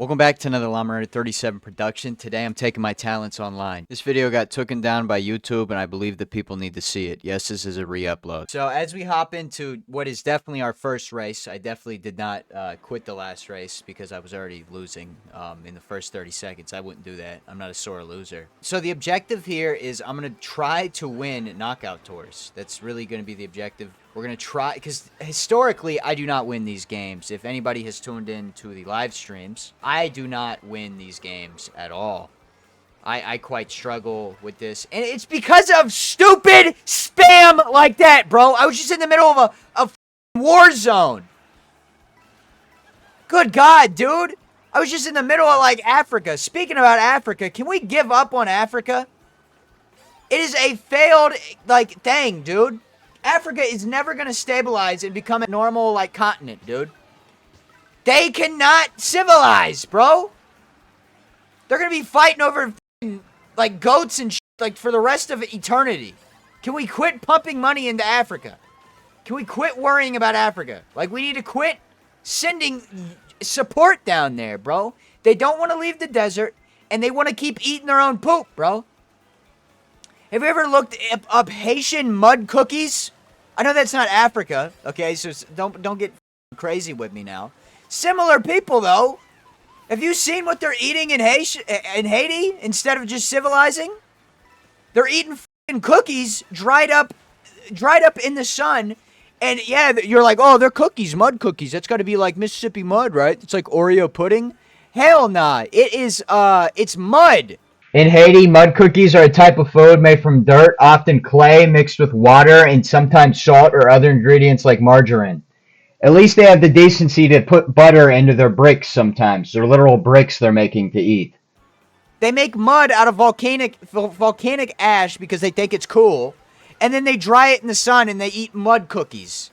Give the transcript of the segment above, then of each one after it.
Welcome back to another Llama 37 production. Today I'm taking my talents online. This video got taken down by YouTube and I believe that people need to see it. Yes, this is a re-upload. So as we hop into what is definitely our first race, I definitely did not quit the last race because I was already losing in the first 30 seconds. I wouldn't do that. I'm not a sore loser. So the objective here is I'm going to try to win knockout tours. That's really going to be the objective. We're going to try, because historically, I do not win these games. If anybody has tuned in to the live streams, I do not win these games at all. I quite struggle with this. And it's because of stupid spam like that, bro. I was just in the middle of a war zone. Good God, dude. I was just in the middle of, like, Africa. Speaking about Africa, can we give up on Africa? It is a failed, like, thing, dude. Africa is never going to stabilize and become a normal, like, continent, dude. They cannot civilize, bro. They're going to be fighting over, like, goats and shit, like, for the rest of eternity. Can we quit pumping money into Africa? Can we quit worrying about Africa? Like, we need to quit sending support down there, bro. They don't want to leave the desert, and they want to keep eating their own poop, bro. Have you ever looked up Haitian mud cookies? I know that's not Africa, okay, so don't get crazy with me now. Similar people, though. Have you seen what they're eating in Haiti instead of just civilizing? They're eating cookies dried up in the sun, and yeah, you're like, oh, they're cookies, mud cookies. That's got to be like Mississippi mud, right? It's like Oreo pudding. Hell nah, it's mud. In Haiti, mud cookies are a type of food made from dirt, often clay, mixed with water and sometimes salt or other ingredients like margarine. At least they have the decency to put butter into their bricks sometimes. They're literal bricks they're making to eat. They make mud out of volcanic ash because they think it's cool, and then they dry it in the sun and they eat mud cookies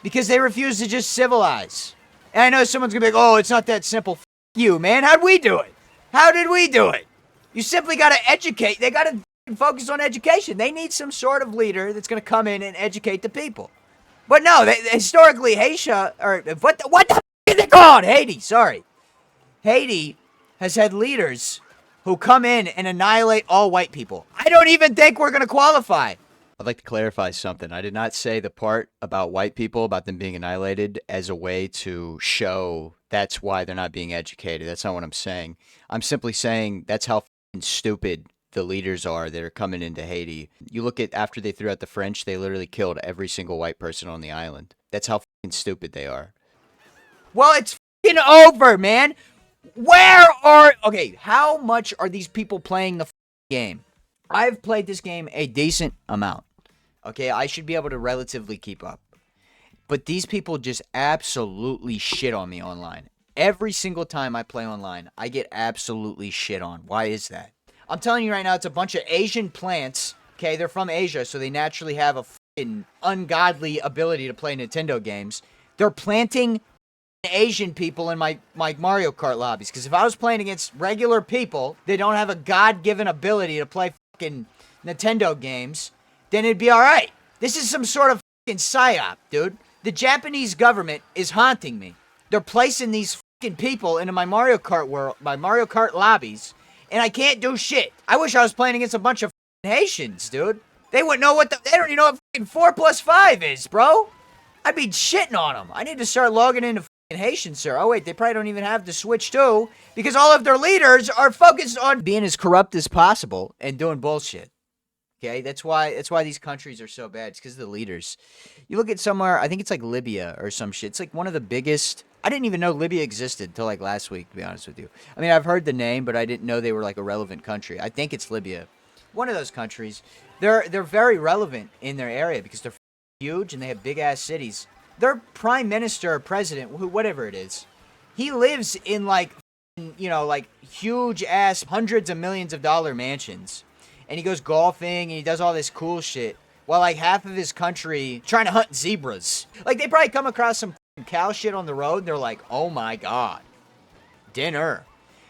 because they refuse to just civilize. And I know someone's going to be like, oh, it's not that simple. F you, man. How'd we do it? How did we do it? You simply got to educate. They got to focus on education. They need some sort of leader that's going to come in and educate the people. But no, historically, Haiti, or what the is it called? Haiti, sorry. Haiti has had leaders who come in and annihilate all white people. I don't even think we're going to qualify. I'd like to clarify something. I did not say the part about white people, about them being annihilated, as a way to show that's why they're not being educated. That's not what I'm saying. I'm simply saying that's how stupid the leaders are that are coming into Haiti. You look at after they threw out the French, they literally killed every single white person on the island. That's how stupid they are. Well, it's over, man. Okay, how much are these people playing the game? I've played this game a decent amount. Okay, I should be able to relatively keep up. But these people just absolutely shit on me online. Every single time I play online, I get absolutely shit on. Why is that? I'm telling you right now, it's a bunch of Asian plants. Okay, they're from Asia, so they naturally have a fucking ungodly ability to play Nintendo games. They're planting Asian people in my Mario Kart lobbies. Because if I was playing against regular people, they don't have a God-given ability to play fucking Nintendo games, then it'd be alright. This is some sort of fucking psyop, dude. The Japanese government is haunting me. They're placing these fucking people into my Mario Kart lobbies, and I can't do shit. I wish I was playing against a bunch of fucking Haitians, dude. They wouldn't know they don't even know what fucking 4 plus 5 is, bro. I'd be shitting on them. I need to start logging into fucking Haitian, sir. Oh wait, they probably don't even have the Switch too, because all of their leaders are focused on being as corrupt as possible and doing bullshit. Okay, that's why these countries are so bad. It's because of the leaders. You look at somewhere, I think it's like Libya or some shit. It's like one of the biggest. I didn't even know Libya existed until like last week, to be honest with you. I mean, I've heard the name, but I didn't know they were like a relevant country. I think it's Libya. One of those countries. They're very relevant in their area because they're huge and they have big ass cities. Their prime minister or president, whatever it is, he lives in like, you know, like huge ass hundreds of millions of dollar mansions. And he goes golfing, and he does all this cool shit, while, like, half of his country trying to hunt zebras. Like, they probably come across some cow shit on the road, and they're like, oh my god, dinner.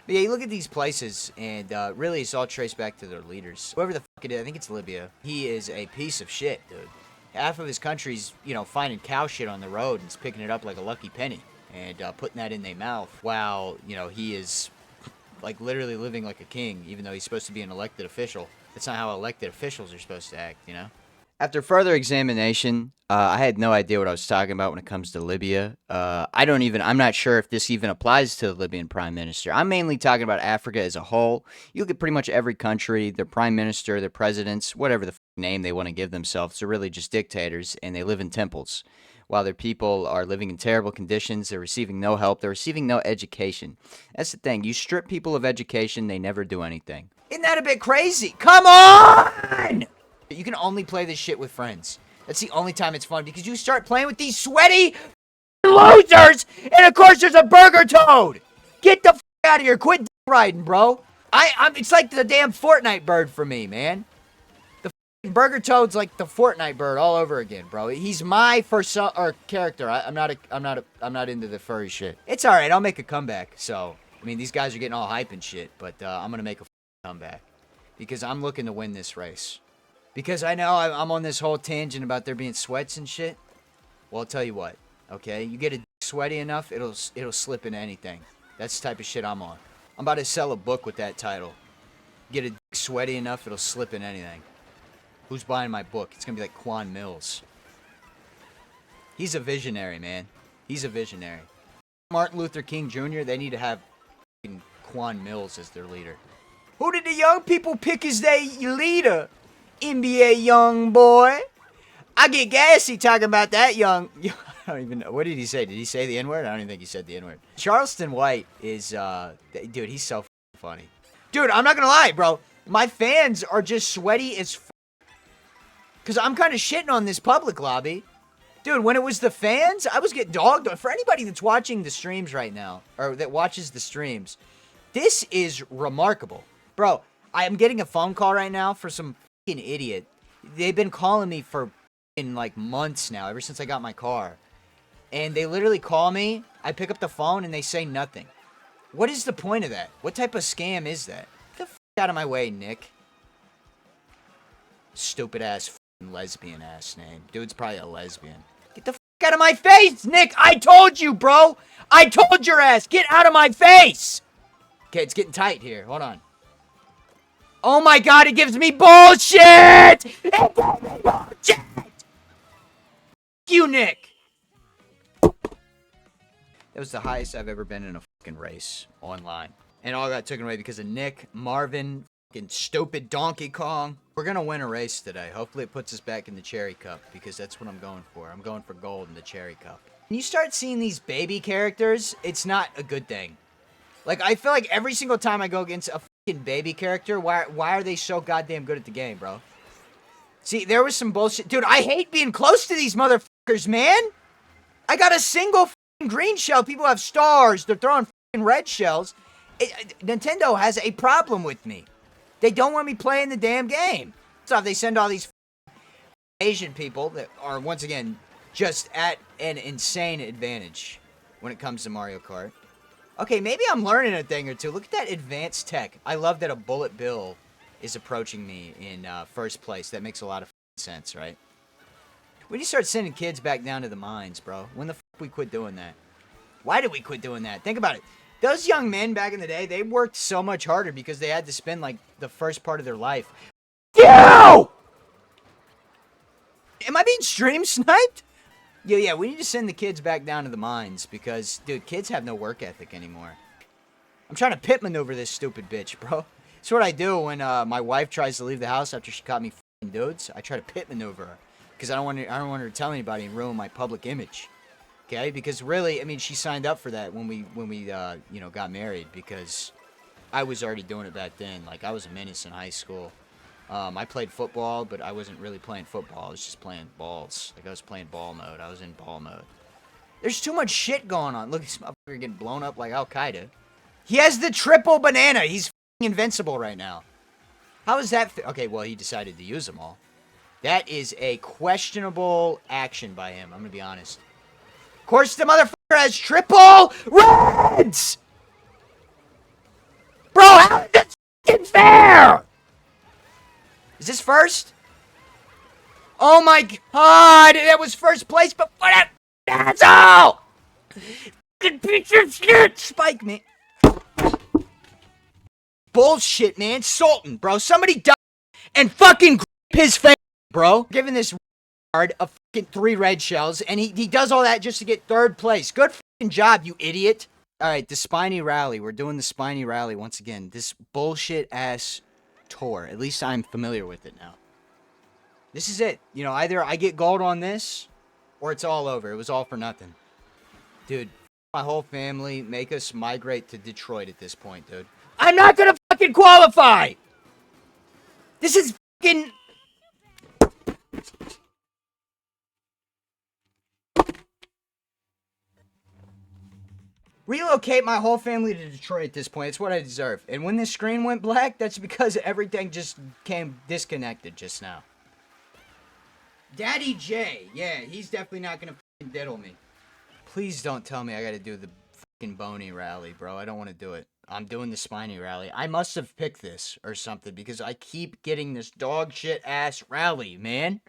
But yeah, you look at these places, and really it's all traced back to their leaders. Whoever the fuck it is, I think it's Libya, he is a piece of shit, dude. Half of his country's, you know, finding cow shit on the road and he's picking it up like a lucky penny. and putting that in their mouth while, you know, he is like literally living like a king, even though he's supposed to be an elected official. That's not how elected officials are supposed to act, you know? After further examination, I had no idea what I was talking about when it comes to Libya. I'm not sure if this even applies to the Libyan prime minister. I'm mainly talking about Africa as a whole. You look at pretty much every country, their prime minister, their presidents, whatever the name they want to give themselves, they're really just dictators, and they live in temples. While their people are living in terrible conditions, they're receiving no help, they're receiving no education. That's the thing. You strip people of education, they never do anything. Isn't that a bit crazy? Come on! You can only play this shit with friends. That's the only time it's fun, because you start playing with these sweaty losers, and of course there's a burger toad. Get the out of here. Quit riding, bro. It's like the damn Fortnite bird for me, man. The burger toad's like the Fortnite bird all over again, bro. He's my first character. I'm not into the furry shit. It's all right. I'll make a comeback. So, I mean, these guys are getting all hype and shit, but I'm gonna make a comeback because I'm looking to win this race. Because I know I'm on this whole tangent about there being sweats and shit. Well, I'll tell you what. Okay, you get a sweaty enough, it'll slip into anything. That's the type of shit I'm on. I'm about to sell a book with that title. Get a sweaty enough, it'll slip in anything. Who's buying my book? It's gonna be like Quan Mills. He's a visionary, man. He's a visionary. Martin Luther King Jr., they need to have Quan Mills as their leader. Who did the young people pick as their leader? NBA young boy. I get gassy talking about that young. I don't even know. What did he say? Did he say the N-word? I don't even think he said the N-word. Charleston White is, dude, he's so funny. Dude, I'm not gonna lie, bro. My fans are just sweaty as because I'm kind of shitting on this public lobby. Dude, when it was the fans, I was getting dogged on. For anybody that's watching the streams right now, or that watches the streams, this is remarkable. Bro, I am getting a phone call right now for some idiot. They've been calling me for in like months now, ever since I got my car. And they literally call me, I pick up the phone, and they say nothing. What is the point of that? What type of scam is that? Get the out of my way, Nick. Stupid ass lesbian ass name. Dude's probably a lesbian. Get the out of my face, Nick! I told you, bro! I told your ass! Get out of my face! Okay, it's getting tight here. Hold on. Oh my god, it gives me bullshit! It gives me bullshit! You, Nick! That was the highest I've ever been in a fucking race online. And all got taken away because of Nick, Marvin, fucking stupid Donkey Kong. We're gonna win a race today. Hopefully it puts us back in the Cherry Cup because that's what I'm going for. I'm going for gold in the Cherry Cup. When you start seeing these baby characters, it's not a good thing. Like, I feel like every single time I go against a fucking baby character, why are they so goddamn good at the game, bro? See, there was some bullshit. Dude, I hate being close to these motherfuckers, man. I got a single fucking green shell. People have stars. They're throwing fucking red shells. Nintendo has a problem with me. They don't want me playing the damn game. So they send all these Asian people that are, once again, just at an insane advantage when it comes to Mario Kart. Okay, maybe I'm learning a thing or two. Look at that advanced tech. I love that a Bullet Bill is approaching me in first place. That makes a lot of sense, right? We need to start sending kids back down to the mines, bro. When the fuck we quit doing that? Why did we quit doing that? Think about it. Those young men back in the day, they worked so much harder because they had to spend, like, the first part of their life. You! Am I being stream sniped? Yeah, we need to send the kids back down to the mines because, dude, kids have no work ethic anymore. I'm trying to pit maneuver this stupid bitch, bro. That's what I do when my wife tries to leave the house after she caught me f***ing dudes. I try to pit maneuver her because I don't want her to tell anybody and ruin my public image. Okay? Because really, I mean, she signed up for that when we you know, got married because I was already doing it back then. Like, I was a menace in high school. I played football, but I wasn't really playing football. I was just playing balls. Like, I was playing ball mode. I was in ball mode. There's too much shit going on. Look, this motherfucker getting blown up like Al-Qaeda. He has the triple banana. He's f***ing invincible right now. How is that? Okay, well, he decided to use them all. That is a questionable action by him. I'm going to be honest. Of course, the motherfucker has triple reds! Bro, how is this f***ing fair? Is this first? Oh my god, that was first place, but what a asshole! fucking piece of shit! Spike me. Bullshit, man. Sultan, bro. Somebody died and fucking grip his face, bro. Giving this a fucking 3 red shells, and he does all that just to get 3rd place. Good fucking job, you idiot. All right, the Spiny Rally. We're doing the Spiny Rally once again. This bullshit-ass tour. At least I'm familiar with it now. This is it. You know, either I get gold on this, or it's all over. It was all for nothing. Dude, my whole family make us migrate to Detroit at this point, dude. I'm not gonna fucking qualify! This is fucking... Relocate my whole family to Detroit at this point. It's what I deserve. And when this screen went black, that's because everything just came disconnected just now. Daddy J. Yeah, he's definitely not gonna fucking diddle me. Please don't tell me I gotta do the fucking bony rally, bro. I don't want to do it. I'm doing the spiny rally. I must have picked this or something because I keep getting this dog shit ass rally, man.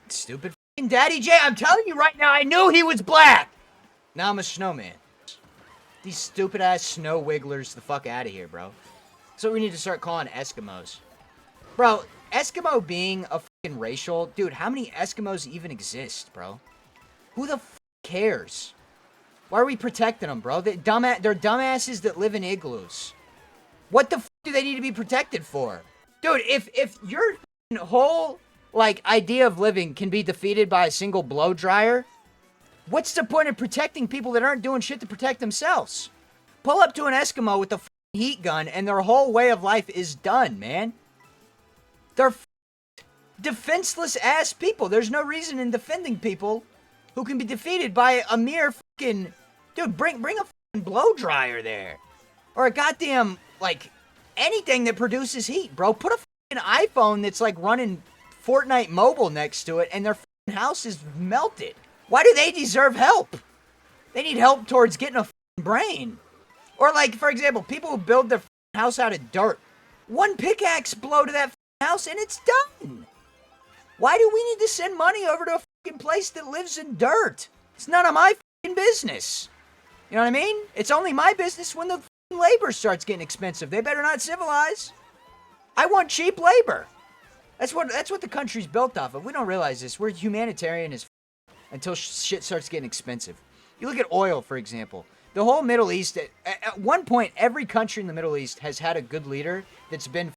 Stupid fucking Daddy J. I'm telling you right now, I knew he was black. Now I'm a snowman. These stupid ass snow wigglers the fuck out of here, bro. That's what we need to start calling Eskimos. Bro, Eskimo being a fucking racial... Dude, how many Eskimos even exist, bro? Who the f cares? Why are we protecting them, bro? They're dumbasses that live in igloos. What the f do they need to be protected for? Dude, if your whole, like, idea of living can be defeated by a single blow dryer... What's the point of protecting people that aren't doing shit to protect themselves? Pull up to an Eskimo with a heat gun and their whole way of life is done, man. They're defenseless ass people. There's no reason in defending people who can be defeated by a mere fucking... Dude, bring a fucking blow dryer there. Or a goddamn, like, anything that produces heat, bro. Put a fucking iPhone that's, like, running Fortnite mobile next to it and their fucking house is melted. Why do they deserve help? They need help towards getting a brain. Or like, for example, people who build their house out of dirt. One pickaxe blow to that house and it's done. Why do we need to send money over to a fucking place that lives in dirt? It's none of my fucking business. You know what I mean? It's only my business when the labor starts getting expensive. They better not civilize. I want cheap labor. That's what the country's built off of. We don't realize this. We're humanitarian as until shit starts getting expensive. You look at oil, for example. The whole Middle East, at one point, every country in the Middle East has had a good leader that's been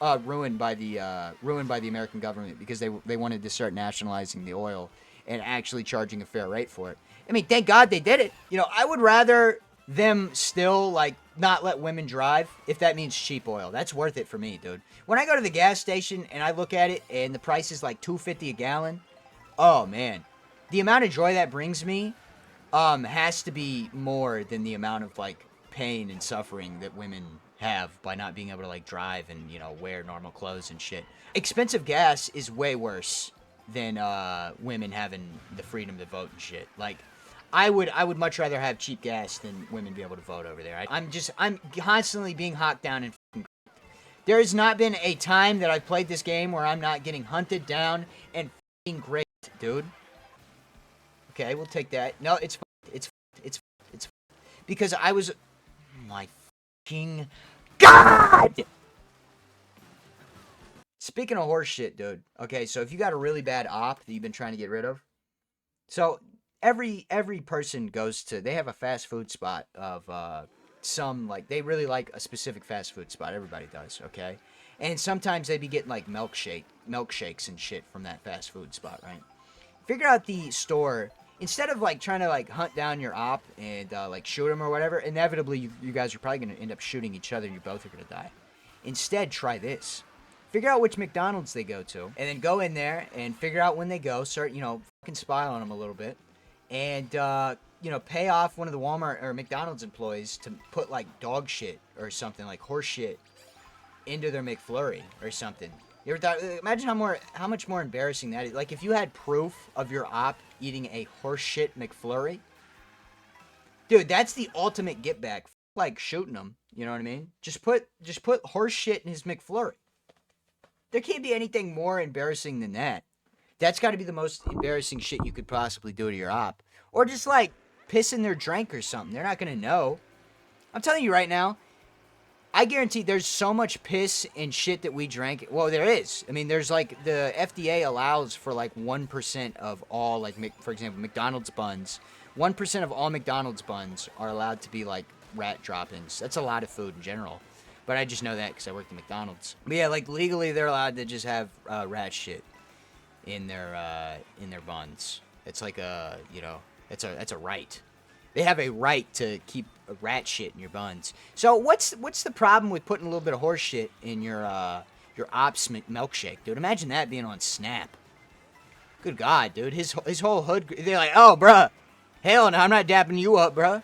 ruined by the American government because they wanted to start nationalizing the oil and actually charging a fair rate for it. I mean, thank God they did it. You know, I would rather them still, like, not let women drive if that means cheap oil. That's worth it for me, dude. When I go to the gas station and I look at it and the price is like $2.50 a gallon, oh, man. The amount of joy that brings me has to be more than the amount of, like, pain and suffering that women have by not being able to, like, drive and, you know, wear normal clothes and shit. Expensive gas is way worse than women having the freedom to vote and shit. Like, I would much rather have cheap gas than women be able to vote over there. I'm constantly being hawked down and f***ing... There has not been a time that I've played this game where I'm not getting hunted down and f***ing great, dude. Okay, we'll take that. No, it's because I was... My fucking God! Speaking of horse shit, dude. Okay, so if you got a really bad op that you've been trying to get rid of, so every person goes to... They have a fast food spot of some, like, they really like a specific fast food spot. Everybody does, okay? And sometimes they be getting, like, milkshakes and shit from that fast food spot, right? Figure out the store... Instead of, like, trying to, like, hunt down your op and, like, shoot him or whatever, inevitably, you guys are probably going to end up shooting each other and you both are going to die. Instead, try this. Figure out which McDonald's they go to, and then go in there and figure out when they go, start, you know, fucking spy on them a little bit, and, you know, pay off one of the Walmart or McDonald's employees to put, like, dog shit or something, like horse shit, into their McFlurry or something. You ever thought, imagine how much more embarrassing that is. Like, if you had proof of your op eating a horseshit McFlurry, dude, that's the ultimate get back. Like shooting him, you know what I mean? Just put horse shit in his McFlurry. There can't be anything more embarrassing than that. That's got to be the most embarrassing shit you could possibly do to your op. Or just like, piss in their drink or something. They're not going to know. I'm telling you right now, I guarantee there's so much piss and shit that we drank. Well, there is. I mean, there's like the FDA allows for like 1% of all, like, for example, McDonald's buns. 1% of all McDonald's buns are allowed to be like rat droppings. That's a lot of food in general. But I just know that because I worked at McDonald's. But yeah, like legally they're allowed to just have rat shit in their buns. It's like a, you know, that's a right. They have a right to keep rat shit in your buns. So what's the problem with putting a little bit of horse shit in your Ops milkshake, dude? Imagine that being on Snap. Good God, dude. His whole hood. They're like, oh, bruh, hell no, I'm not dapping you up, bruh.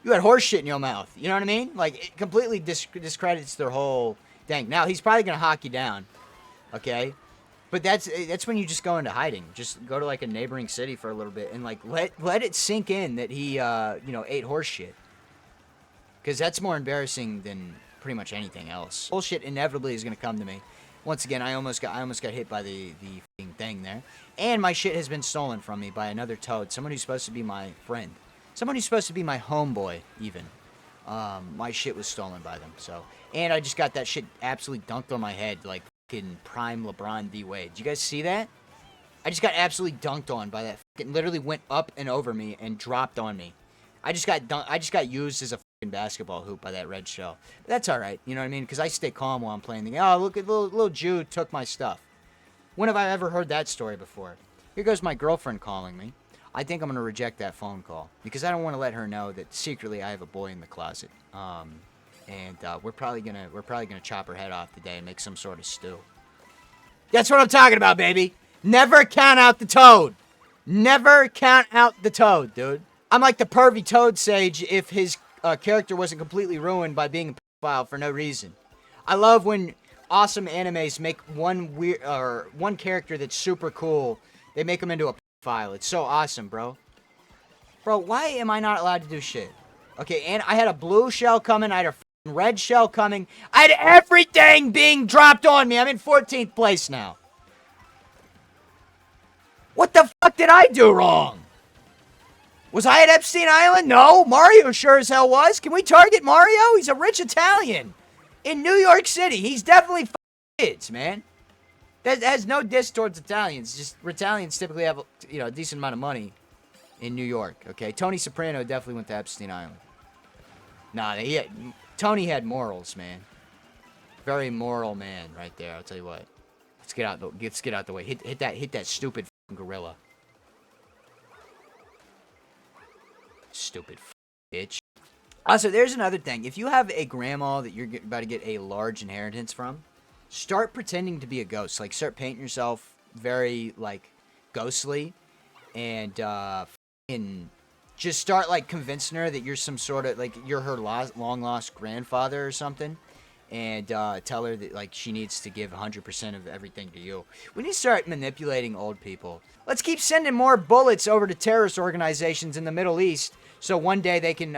You had horse shit in your mouth. You know what I mean? Like, it completely discredits their whole thing. Now he's probably gonna hock you down, okay? But that's when you just go into hiding. Just go to like a neighboring city for a little bit and like let it sink in that he ate horse shit. Because that's more embarrassing than pretty much anything else. Bullshit inevitably is gonna come to me. Once again, I almost got hit by the thing there, and my shit has been stolen from me by another toad. Someone who's supposed to be my friend. Someone who's supposed to be my homeboy even. My shit was stolen by them. So, and I just got that shit absolutely dunked on my head like prime LeBron D. Wade. Did you guys see that? I just got absolutely dunked on by that. It literally went up and over me and dropped on me. I just got used as a fucking basketball hoop by that red shell. But that's all right. You know what I mean? Because I stay calm while I'm playing the game. Oh, look at little Jew took my stuff. When have I ever heard that story before? Here goes my girlfriend calling me. I think I'm gonna reject that phone call because I don't want to let her know that secretly I have a boy in the closet. And we're probably gonna chop her head off today and make some sort of stew. That's what I'm talking about, baby. Never count out the toad. Never count out the toad, dude. I'm like the pervy toad sage if his character wasn't completely ruined by being a pedophile for no reason. I love when awesome animes make one character that's super cool. They make him into a pedophile. It's so awesome, bro. Bro, why am I not allowed to do shit? Okay, and I had a blue shell coming. I had a red shell coming. I had everything being dropped on me. I'm in 14th place now. What the fuck did I do wrong? Was I at Epstein Island? No. Mario sure as hell was. Can we target Mario? He's a rich Italian in New York City. He's definitely kids, man. That has no diss towards Italians. Just Italians typically have a decent amount of money in New York. Okay, Tony Soprano definitely went to Epstein Island. Nah, Tony had morals, man. Very moral man right there. I'll tell you what. Let's get out the way. Hit that stupid gorilla. Stupid bitch. Also, there's another thing. If you have a grandma that you're about to get a large inheritance from, start pretending to be a ghost. Like, start painting yourself very, like, ghostly. And, just start, like, convincing her that you're some sort of, like, you're her long-lost grandfather or something. And tell her that, like, she needs to give 100% of everything to you. We need to start manipulating old people. Let's keep sending more bullets over to terrorist organizations in the Middle East, so one day they can,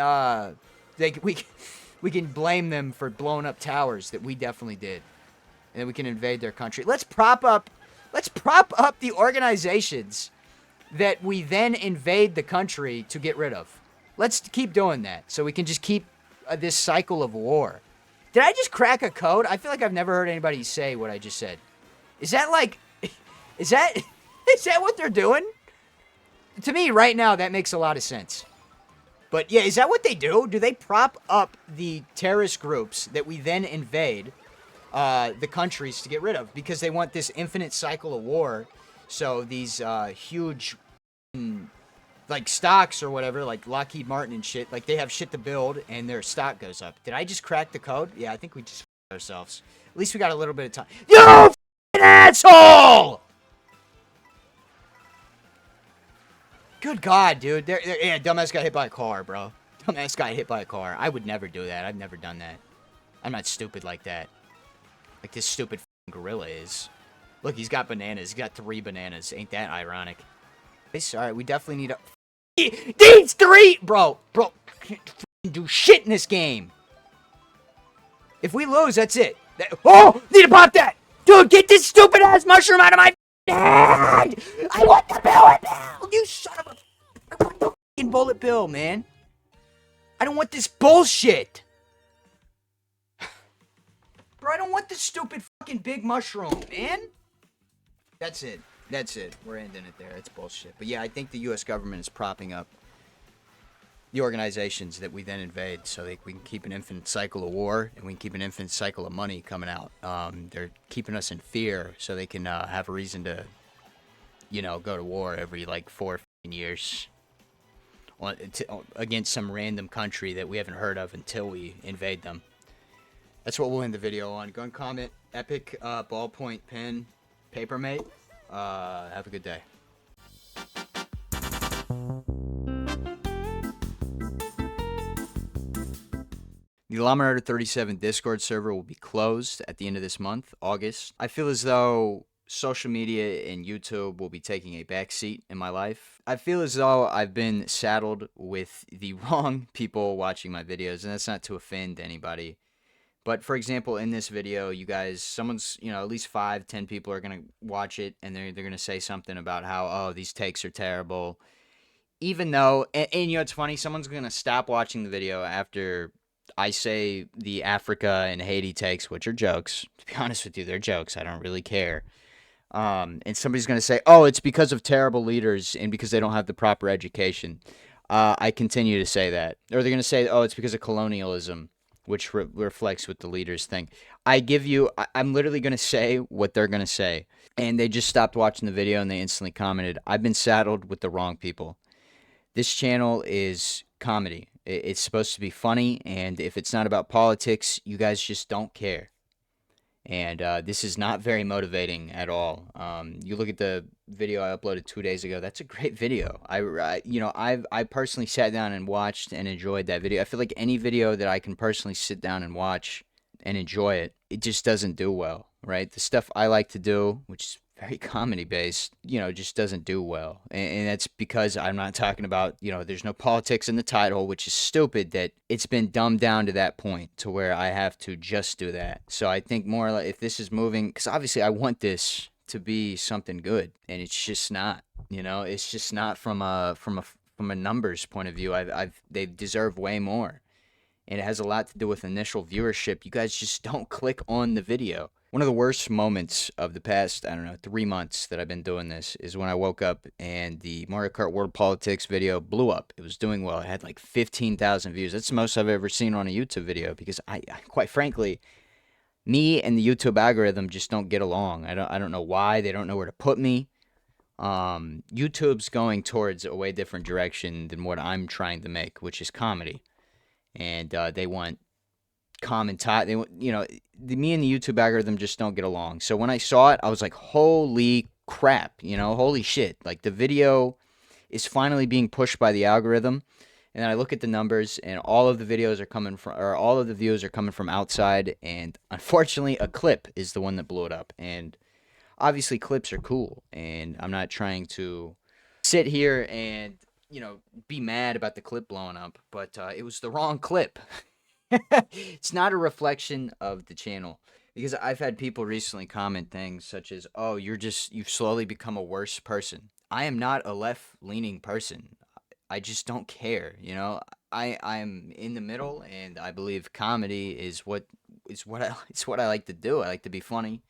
we can blame them for blowing up towers that we definitely did, and then we can invade their country. Let's prop up the organizations that we then invade the country to get rid of. Let's keep doing that, so we can just keep this cycle of war. Did I just crack a code? I feel like I've never heard anybody say what I just said. Is that what they're doing? To me, right now, that makes a lot of sense. But yeah, is that what they do? Do they prop up the terrorist groups that we then invade the countries to get rid of? Because they want this infinite cycle of war. So these huge, like, stocks or whatever, like Lockheed Martin and shit, like, they have shit to build and their stock goes up. Did I just crack the code? Yeah, I think we just f***ed ourselves. At least we got a little bit of time. You f***ing asshole! Good God, dude. Yeah, dumbass got hit by a car, bro. Dumbass got hit by a car. I would never do that. I've never done that. I'm not stupid like that. Like this stupid f***ing gorilla is. Look, he's got bananas. He's got 3 bananas. Ain't that ironic? Alright, we definitely need a... These 3! Bro, can't do shit in this game. If we lose, that's it. Oh! Need to pop that! Dude, get this stupid ass mushroom out of my head! I want the bill now! You son of a... fucking bullet bill, man. I don't want this bullshit. Bro, I don't want this stupid fucking big mushroom, man. That's it. That's it. We're ending it there. It's bullshit. But yeah, I think the U.S. government is propping up the organizations that we then invade so that we can keep an infinite cycle of war and we can keep an infinite cycle of money coming out. They're keeping us in fear so they can have a reason to, go to war every like 4 years against some random country that we haven't heard of until we invade them. That's what we'll end the video on. Go and comment. Epic ballpoint pen paper mate. Have a good day. The Llama 37 Discord server will be closed at the end of this month, August. I feel as though social media and YouTube will be taking a backseat in my life. I feel as though I've been saddled with the wrong people watching my videos, and that's not to offend anybody. But for example, in this video, you guys, someone's, at least 5-10 people are going to watch it, and they're going to say something about how, oh, these takes are terrible. Even though, and it's funny, someone's going to stop watching the video after I say the Africa and Haiti takes, which are jokes. To be honest with you, they're jokes. I don't really care. And somebody's going to say, oh, it's because of terrible leaders and because they don't have the proper education. I continue to say that. Or they're going to say, oh, it's because of colonialism, which reflects what the leaders think. I'm literally going to say what they're going to say. And they just stopped watching the video and they instantly commented, I've been saddled with the wrong people. This channel is comedy. It's supposed to be funny, and if it's not about politics, you guys just don't care. And this is not very motivating at all. You look at the video I uploaded 2 days ago. That's a great video. I personally sat down and watched and enjoyed that video. I feel like any video that I can personally sit down and watch and enjoy it just doesn't do well, right? The stuff I like to do, which is very comedy based, just doesn't do well. And that's because I'm not talking about, there's no politics in the title, which is stupid that it's been dumbed down to that point to where I have to just do that. So I think more like if this is moving, because obviously I want this to be something good, and it's just not, it's just not from a numbers point of view. They deserve way more. And it has a lot to do with initial viewership. You guys just don't click on the video. One of the worst moments of the past, 3 months that I've been doing this is when I woke up and the Mario Kart World Politics video blew up. It was doing well. It had like 15,000 views. That's the most I've ever seen on a YouTube video because I quite frankly, me and the YouTube algorithm just don't get along. I don't know why. They don't know where to put me. YouTube's going towards a way different direction than what I'm trying to make, which is comedy. And they want me and the YouTube algorithm just don't get along. So when I saw it, I was like, holy crap, holy shit. Like the video is finally being pushed by the algorithm. And then I look at the numbers and all of the videos are coming from, or all of the views are coming from outside. And unfortunately, a clip is the one that blew it up. And obviously clips are cool. And I'm not trying to sit here and, be mad about the clip blowing up, but it was the wrong clip. It's not a reflection of the channel, because I've had people recently comment things such as, oh, you've slowly become a worse person. I am not a left-leaning person. I just don't care, I'm in the middle, and I believe comedy is what I like to do. I like to be funny.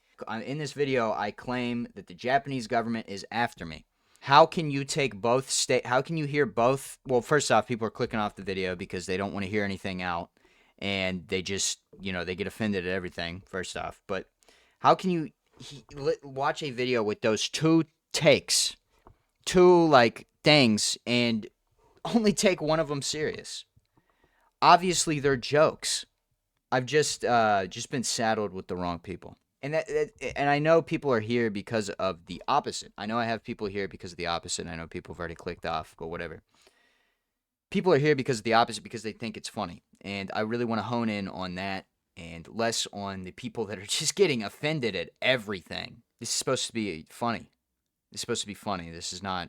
In this video, I claim that the Japanese government is after me. How can you take both how can you hear both? Well, first off, people are clicking off the video because they don't want to hear anything out. And they just, they get offended at everything, first off. But how can you watch a video with those two takes, things, and only take one of them serious? Obviously, they're jokes. I've just been saddled with the wrong people. And and I know people are here because of the opposite. I know I have people here because of the opposite. I know people have already clicked off, but whatever. People are here because of the opposite, because they think it's funny. And I really want to hone in on that and less on the people that are just getting offended at everything. This is supposed to be funny. This is not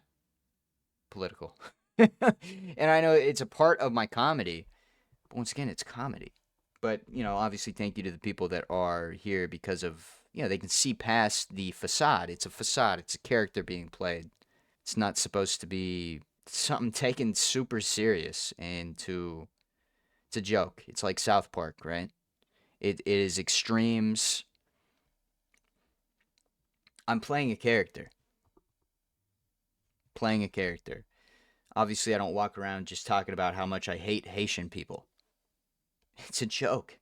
political. And I know it's a part of my comedy, but once again, it's comedy. But, obviously thank you to the people that are here because of, they can see past the facade. It's a facade. It's a character being played. It's not supposed to be something taken super serious and it's a joke. It's like South Park, right? It is extremes. I'm playing a character. Playing a character. Obviously, I don't walk around just talking about how much I hate Haitian people. It's a joke.